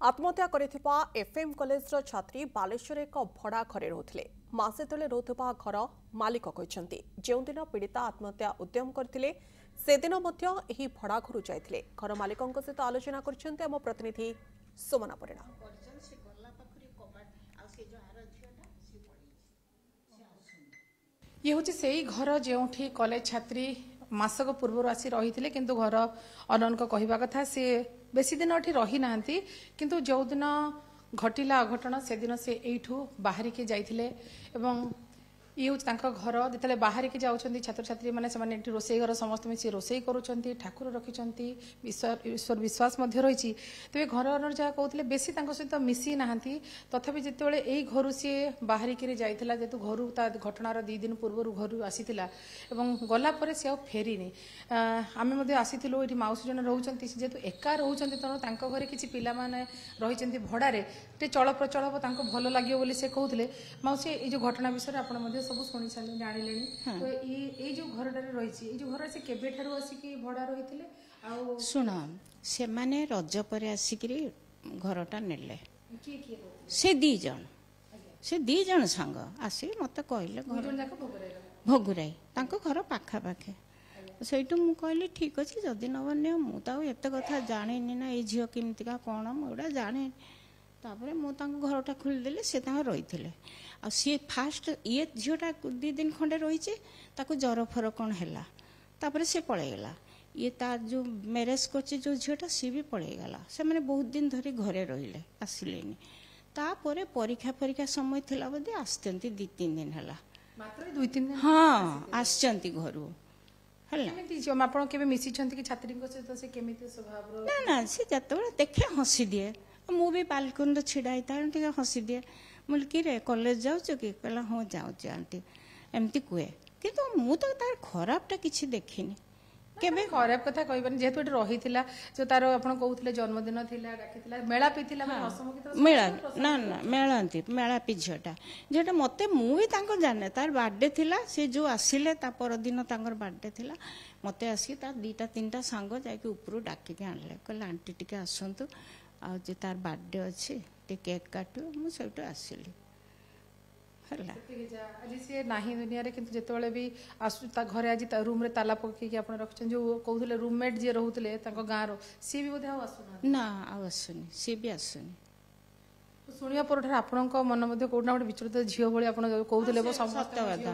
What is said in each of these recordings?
आत्महत्या करिथिबा FM college छात्री Baleshwar एक भड़ा घरे रोते मासे तले रोथुबा घर मालिक कहते जो दिन पीड़िता आत्महत्या उद्यम करथिले से दिन एही भड़ा घर जाइथिले घर मालिकों सहित आलोचना करछन्ते हम प्रतिनिधि सुमना परिणा। ये हूँ से घर जो कॉलेज छात्री मासक पूर्व आसी रही थे किंतु घर अनन कहवा कथा सी बेसी दिन अठी रही नांती किंतु जो दिन घटिला अघटन से दिन से एठू बाहर के जाइथिले एवं ये हूँ घर जिते बाहर के जाऊँच छात्र छात्री मैंने रोसई घर समस्त मिसी रोसई करुँच ठाकुर रखिंट ईश्वर विश्वास रही तेज घर जहाँ कहते बेसी सहित मिसी ना तथापि जिते यही घर सी बाहर जाइला जेतु घर घटनार 2 दिन पूर्व घर आसी गलापर सी फेरीनी आम आसीलु ये माउसी जन रोचे जेहेतु एका रोचे तेणु घरे किसी पिला रही भड़ारे चल प्रचल हम भल लगे से कहते माउसी ये घटना विषय आप सब शुणी सारे जानिले तो ये जो घर रही जो घर से केबे ठारू आसिक भड़ा रही शुण से माने रज पर आसिक घरटा नेले से दी जन सांग आसी मत कहले भोगुराई घर पाखापाखे सहीटू मु कहली ठीक अच्छे जदि नबन मुझे कथा जानी ना ये झील केमतिका कौन मुझा जाने तापर घरटा खोलीदेली से रही थे सी फास्ट ये झीलटा 2 दिन खंडे रही जर फर कौन है तापर से पलैगला ये तार जो मैरेज कर जो झीलटा सी भी पलैगला से मैंने बहुत दिन धरी घरे रहिले आसिले तापर परीक्षा परीक्षा समय थिला बोधे आसते 2-3 दिन है मात्र 2-3 दिन हाँ आसचंती घर मिसी छात्री सहित स्वभाव ना ना सी जिते देखे हसी दिए मु भी बालकनी छिड़ा होता हसी दिए मुझे कि कॉलेज जाऊँ कि कहला हाँ जाऊँ आंटी एमती कहे किंतु मु तो तार खराबटा किसी देखनी केबे खराब कथा कहबानी जेहेतु ये रही जो तार आपन कहउथिले जन्मदिन थिला डाकिथिला मेलापी थिला मेला ना ना मेलांती मेलापी झीटा जेटा मते मु भी तांको जाने तार बर्थडे थिला से जो आसिले ता पर दिन तांकर बर्थडे थिला मते आसी तार 2-3टा सांग जाके ऊपर डाकी के आनले कहला आंटी टिके आसंतु आ जे तार बर्थडे अच्छे टे केक काटू मु सेटो आसिली आज सी ना दुनिया किंतु जिते भी आसु घरे आज रूम रे ताला पकईकि आप रखते जो कहते रूममेट जी रोते गाँव सी भी बोधे आसुना ना आसुनी सी भी आसुनी शुणा पर आपण मन कौटना गोटे विचलित झील भाई कहते सत कथा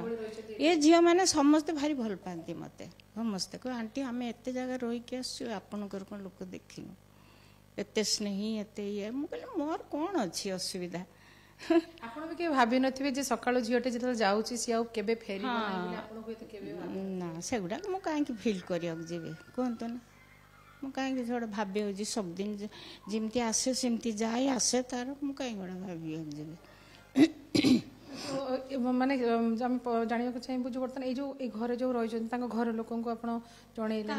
ये झील मैंने समस्ते भारी भल पाती मत समस्ते कह आंटी आम एत जगह रहीकि आपणकर कौन लोक देखिनु एत स्नेही एत ये मुझे मोर कौन अच्छी असुविधा आपण भी के भाबी नथिबे जे सकाळ झियोटे जेतल जाउची सी आउ केबे फेरी आपण को तो केबे ना सेगुडा मु काहे कि फील करियक जेबे कोनतो ना मु काहे कि थोड़ा भाबे हो जी सब दिन जिमती आसे सिमती जाय आसे तार मु काहे गडा भाबियक जेबे तो माने हम जानियो के चाहिए बुझ बर्तन ए जो ए घरे जो रही छन तांको घर लोकन को आपण जणैले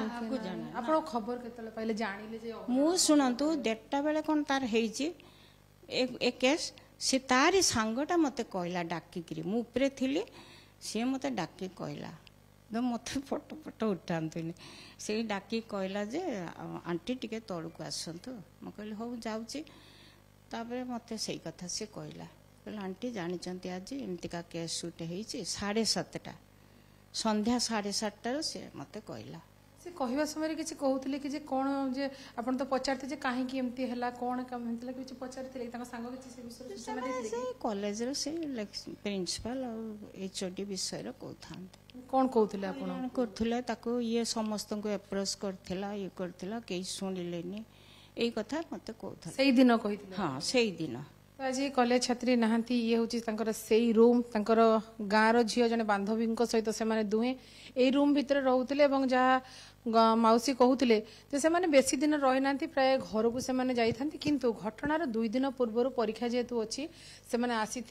आपण खबर केतले पहिले जानिले जे मु सुनंतु डेटा बेले कोन तार हेची एक केस से तारी सांगटा मते कहला डाकिकी मुझे थी सी मत डाकी कहला तो मत फोटो फोटो उठातुनि से डाकी कहला जे आंटी टिके तलू आसतु मु कहली हो जाऊँगी तापर मत से कथा सी कहला कहला आंटी जानते आज एमतिका केस सुट हो 7:30 संध्या 7:30 से मत कहला से कहवा समय किसी कहते कि कौन जे अपन तो पचारते कहीं एमती है कौन कम किसी पचारि कॉलेज से प्रिंसिपल एचओडी विषय कहते कौन कहते करते ये समस्त को एप्रोच करथिला ये करथिला कई शुणिले यही कथा मत कहता से दिन कही हाँ से दिन तो आज कॉलेज छात्री नहांती ये हूँ से रूम गाँव झील जने बांधवी सहित से दुहे यही रूम भितर रोते जहाँ मौसी कहते से बेसी दिन रही ना प्राय घर को से जाती किंतु घटनार 2 दिन पूर्व परीक्षा जेहेतु अच्छी से आसी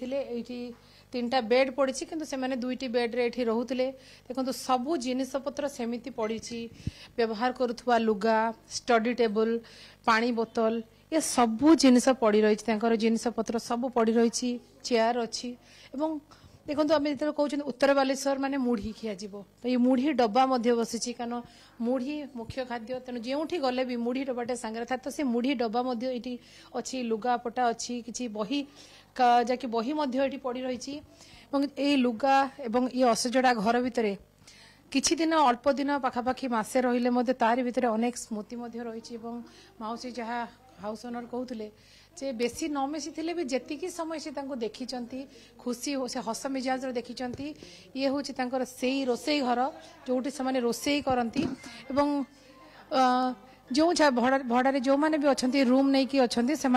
3टा बेड पड़ी किंतु से 2टी बेड्रे ये रोते देखो सबू जिनपतर सेमती पड़ी व्यवहार करुवा लुगा स्टडी टेबल पानी बोतल ये सबू जिनस पड़ी रही जिनपतर सब पड़ी रही चेयर अच्छी देखो आम जो कहते उत्तर बालेश्वर माने मुढ़ी खिया तो ये मुढ़ी डब्बा बसी कारण मुढ़ी मुख्य खाद्य तेणु जो गले भी मुढ़ी डब्बाटे सांगे था तो से मुढ़ी डब्बा ये अच्छी लुगापटा अच्छी किसी बही जहाँकि बही ये पड़ रही लुगा एवं ये असजड़ा घर भितर किछि दिन अल्प दिन पाखापाखि मासे रहिले तारि भितर अनेक स्मृति रही माउसी जहाँ हाउस ओनर कहते जे बेसी न मिसी थे भी जेतिकी समय से देखी खुशी से हस मिजाज देखी ये हूँ से रोसई घर जोटी से रोसई करती एवं जो भड़ारे जो मैंने भी अच्छा रूम नहीं कि अच्छा से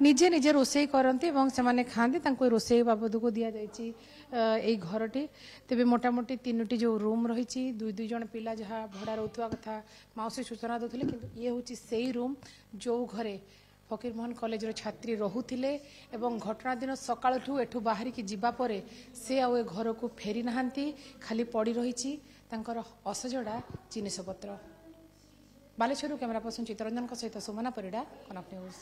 निजे निजे रोसई करती से खाती रोसई बाबद को दि जाए घरटी तेज मोटामोटी 3टी जो रूम रही दुई जन पिला जहाँ भड़ा रोथुआ कथा माउसी सूचना देते कि ये हूँ से रूम जो घरे फकीरमोहन कॉलेज छात्री रोहुथिले एवं घटना दिन सकाळठू एठू बाहरी की जीवा परे से आउ घर को फेरी नहांती खाली पड़ी रही तांकर असजड़ा जिनिसपत्र बालेश्वर कैमरा पर्सन चित्तरंजन सहित सुमना परिडा कनक न्यूज।